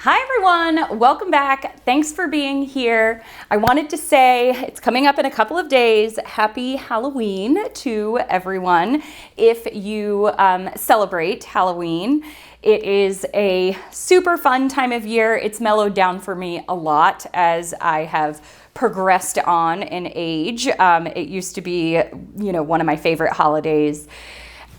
Hi everyone, welcome back. Thanks for being here. I wanted to say it's coming up in a couple of days. Happy Halloween to everyone. If you celebrate Halloween, it is a super fun time of year. It's mellowed down for me a lot as I have progressed on in age. It used to be, one of my favorite holidays.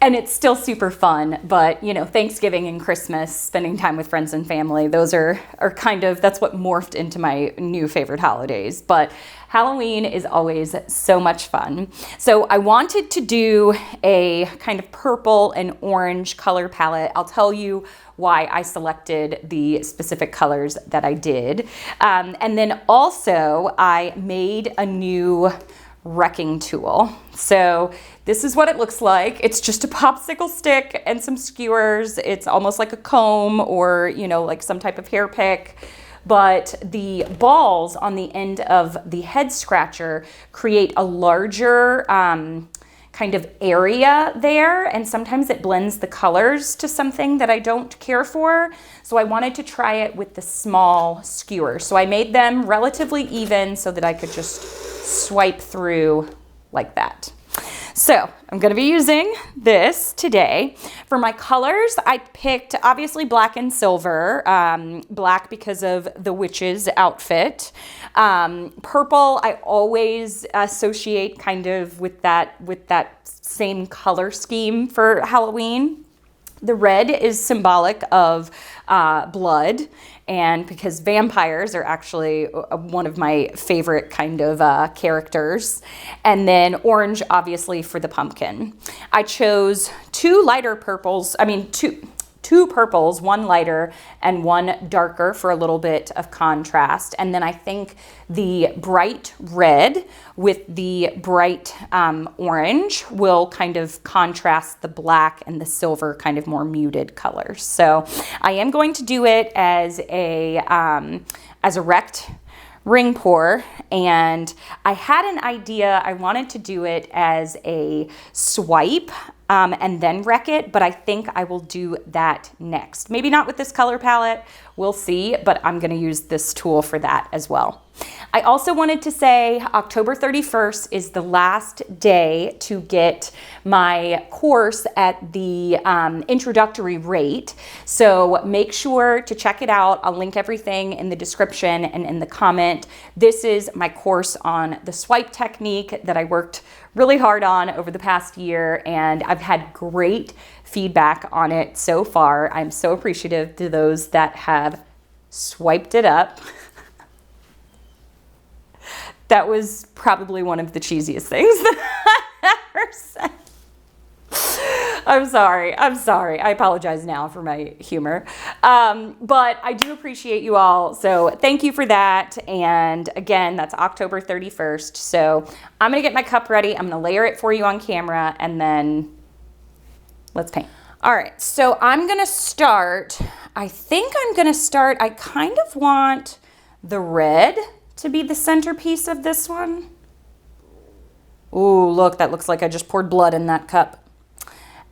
And it's still super fun, but Thanksgiving and Christmas, spending time with friends and family, those are that's what morphed into my new favorite holidays. But Halloween is always so much fun. So I wanted to do a kind of purple and orange color palette. I'll tell you why I selected the specific colors that I did. And then also I made a new wrecking tool. So this is what it looks like. It's just a popsicle stick and some skewers. It's almost like a comb or, like some type of hair pick. But the balls on the end of the head scratcher create a larger kind of area there, and sometimes it blends the colors to something that I don't care for. So I wanted to try it with the small skewer. So I made them relatively even so that I could just swipe through like that. So I'm going to be using this today. For my colors, I picked obviously black and silver. Black because of the witch's outfit. Purple I always associate kind of with that same color scheme for Halloween. The red is symbolic of blood, and because vampires are actually one of my favorite kind of characters. And then orange, obviously, for the pumpkin. I chose two purples, one lighter and one darker for a little bit of contrast. And then I think the bright red with the bright orange will kind of contrast the black and the silver kind of more muted colors. So I am going to do it as a wrecked ring pour, and I had an idea. I wanted to do it as a swipe and then wreck it, but I think I will do that next. Maybe not with this color palette, we'll see, but I'm gonna use this tool for that as well. I also wanted to say October 31st is the last day to get my course at the introductory rate. So make sure to check it out. I'll link everything in the description and in the comment. This is my course on the swipe technique that I worked really hard on over the past year, and I've had great feedback on it so far. I'm so appreciative to those that have swiped it up. That was probably one of the cheesiest things that I ever said. I'm sorry. I apologize now for my humor. But I do appreciate you all. So thank you for that. And again, that's October 31st. So I'm going to get my cup ready. I'm going to layer it for you on camera, and then let's paint. All right. So I'm going to start. I kind of want the red to be the centerpiece of this one. Ooh, look, that looks like I just poured blood in that cup.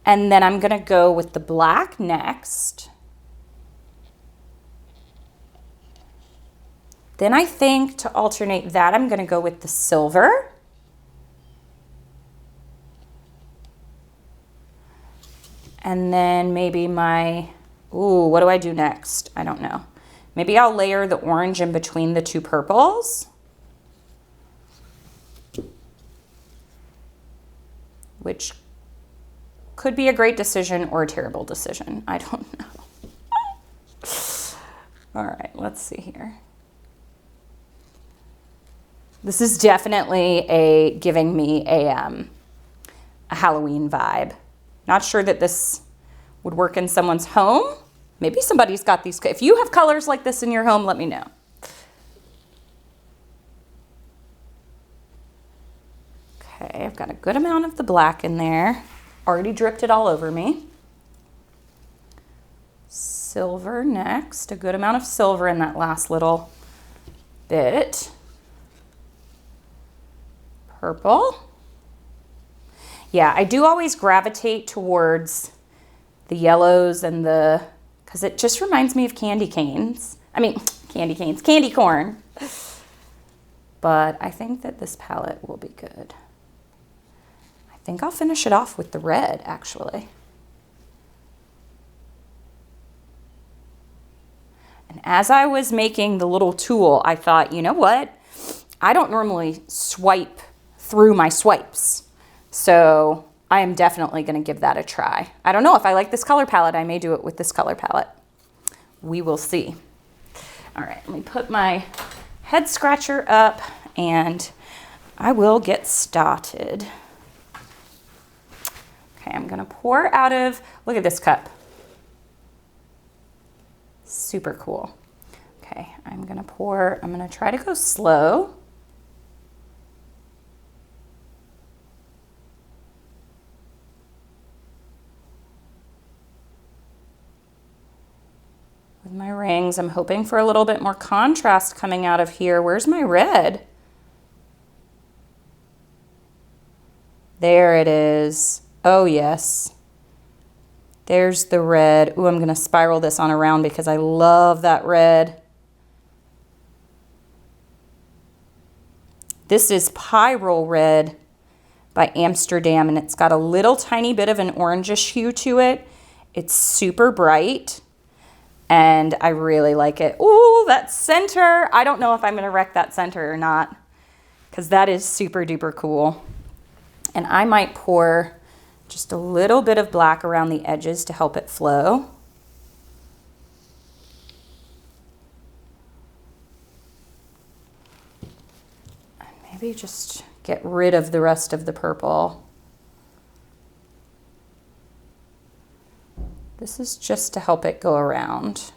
And then I'm gonna go with the black next. Then I think to alternate that, I'm gonna go with the silver. And then maybe what do I do next? I don't know. Maybe I'll layer the orange in between the two purples. Which could be a great decision or a terrible decision. I don't know. All right, let's see here. This is definitely giving me a Halloween vibe. Not sure that this would work in someone's home. Maybe somebody's got these. If you have colors like this in your home, let me know. Okay, I've got a good amount of the black in there. Already dripped it all over me. Silver next. A good amount of silver in that last little bit. Purple. Yeah, I do always gravitate towards the yellows and because it just reminds me of candy canes. I mean, candy canes, candy corn. But I think that this palette will be good. I think I'll finish it off with the red, actually. And as I was making the little tool, I thought, you know what? I don't normally swipe through my swipes. So I am definitely going to give that a try. I don't know if I like this color palette. I may do it with this color palette. We will see. All right, let me put my head scratcher up and I will get started. Okay, I'm gonna pour out of, look at this cup. Super cool. Okay, I'm gonna try to go slow. With my rings, I'm hoping for a little bit more contrast coming out of here. Where's my red? There it is. Oh yes. There's the red. Ooh, I'm gonna spiral this on around because I love that red. This is Pyrrole Red by Amsterdam, and it's got a little tiny bit of an orangish hue to it. It's super bright, and I really like it. Ooh, that center. I don't know if I'm gonna wreck that center or not, because that is super duper cool. And I might pour just a little bit of black around the edges to help it flow. And maybe just get rid of the rest of the purple. This is just to help it go around.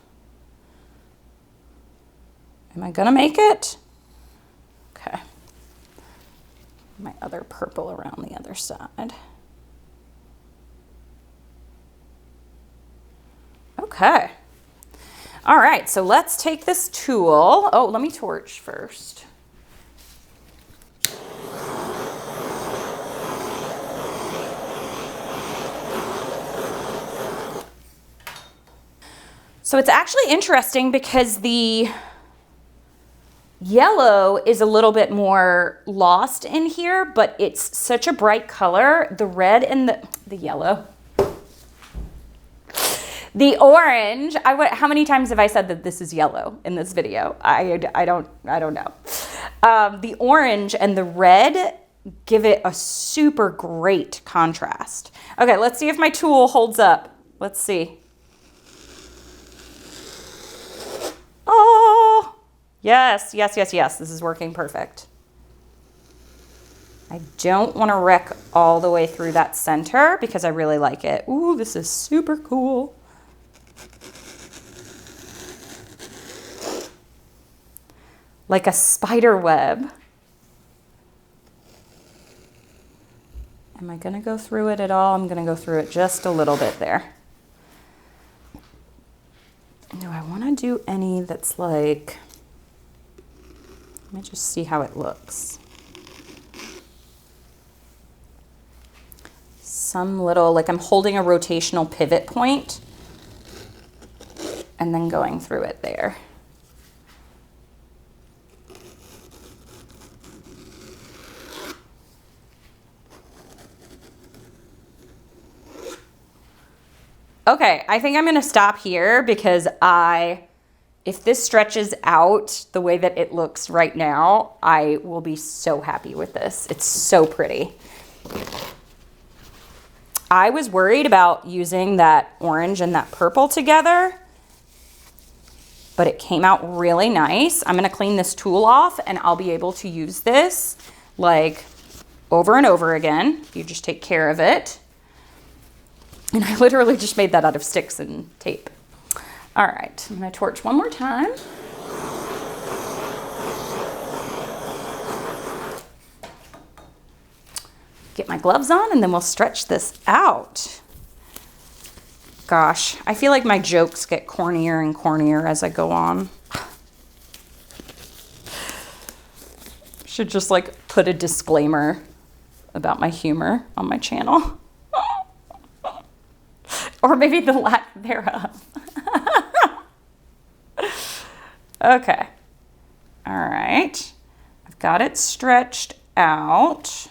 Am I gonna make it? Okay. My other purple around the other side. Okay. All right, so let's take this tool. Oh, let me torch first. So it's actually interesting because the yellow is a little bit more lost in here, but it's such a bright color. The red and the yellow. The orange, how many times have I said that this is yellow in this video? I don't know. The orange and the red give it a super great contrast. Okay, let's see if my tool holds up. Let's see. Oh, yes, yes, yes, yes. This is working perfect. I don't want to wreck all the way through that center because I really like it. Ooh, this is super cool. Like a spider web. Am I gonna go through it at all? I'm gonna go through it just a little bit there. Do I wanna do any that's like, let me just see how it looks. Some little, like I'm holding a rotational pivot point and then going through it there. Okay, I think I'm gonna stop here because if this stretches out the way that it looks right now, I will be so happy with this. It's so pretty. I was worried about using that orange and that purple together, but it came out really nice. I'm gonna clean this tool off and I'll be able to use this like over and over again. You just take care of it. And I literally just made that out of sticks and tape. All right, I'm gonna torch one more time. Get my gloves on and then we'll stretch this out. Gosh, I feel like my jokes get cornier and cornier as I go on. Should just like put a disclaimer about my humor on my channel. Or maybe the lack thereof. Okay. All right. I've got it stretched out.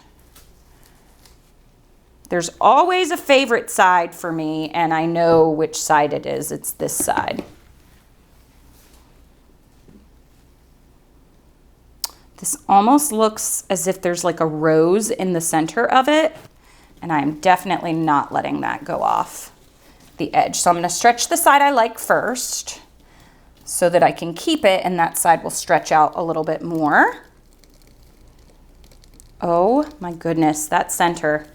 There's always a favorite side for me, and I know which side it is. It's this side. This almost looks as if there's like a rose in the center of it, and I'm definitely not letting that go off the edge. So I'm going to stretch the side I like first so that I can keep it, and that side will stretch out a little bit more. Oh my goodness, that center.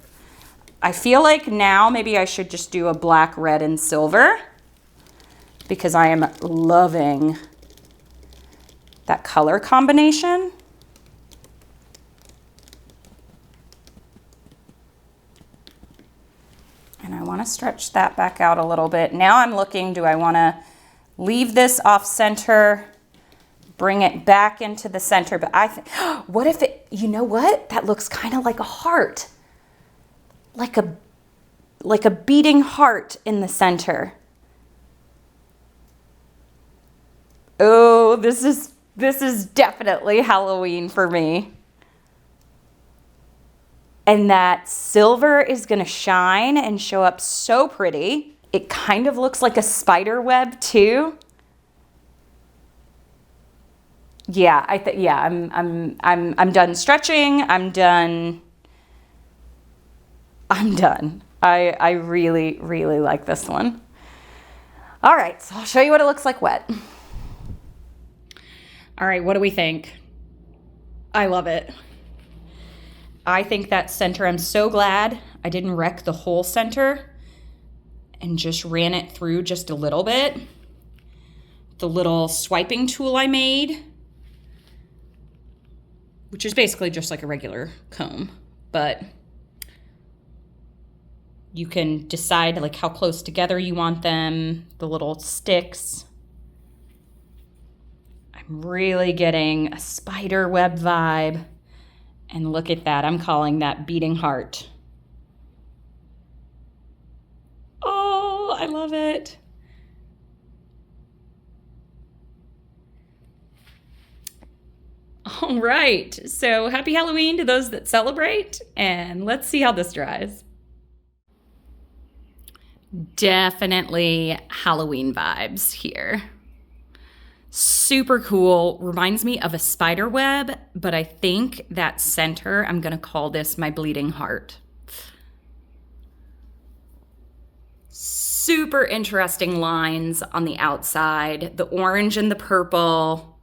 I feel like now maybe I should just do a black, red, and silver because I am loving that color combination. And I want to stretch that back out a little bit. Now I'm looking, do I want to leave this off center, bring it back into the center? But I think, what if it, you know what? That looks kind of like a heart. Like a beating heart in the center. Oh, this is definitely Halloween for me. And that silver is gonna shine and show up so pretty. It kind of looks like a spider web too. Yeah, I'm done stretching. I'm done. I really, really like this one. All right, so I'll show you what it looks like wet. All right, what do we think? I love it. I think that center, I'm so glad I didn't wreck the whole center and just ran it through just a little bit. The little swiping tool I made, which is basically just like a regular comb, but you can decide like how close together you want them, the little sticks. I'm really getting a spider web vibe. And look at that, I'm calling that beating heart. Oh, I love it. All right, so happy Halloween to those that celebrate, and let's see how this dries. Definitely Halloween vibes here. Super cool, reminds me of a spider web, but I think that center, I'm gonna call this my bleeding heart. Super interesting lines on the outside, the orange and the purple.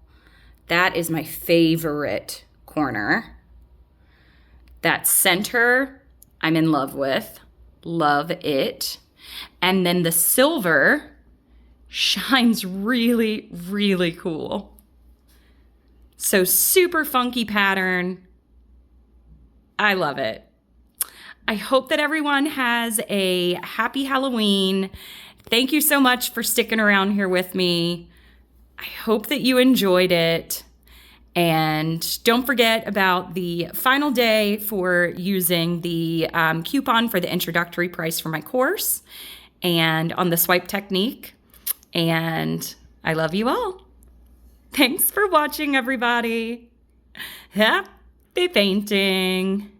That is my favorite corner. That center, I'm in love with, love it. And then the silver shines really, really cool. So super funky pattern. I love it. I hope that everyone has a happy Halloween. Thank you so much for sticking around here with me. I hope that you enjoyed it. And don't forget about the final day for using the coupon for the introductory price for my course and on the swipe technique. And I love you all. Thanks for watching, everybody. Happy painting.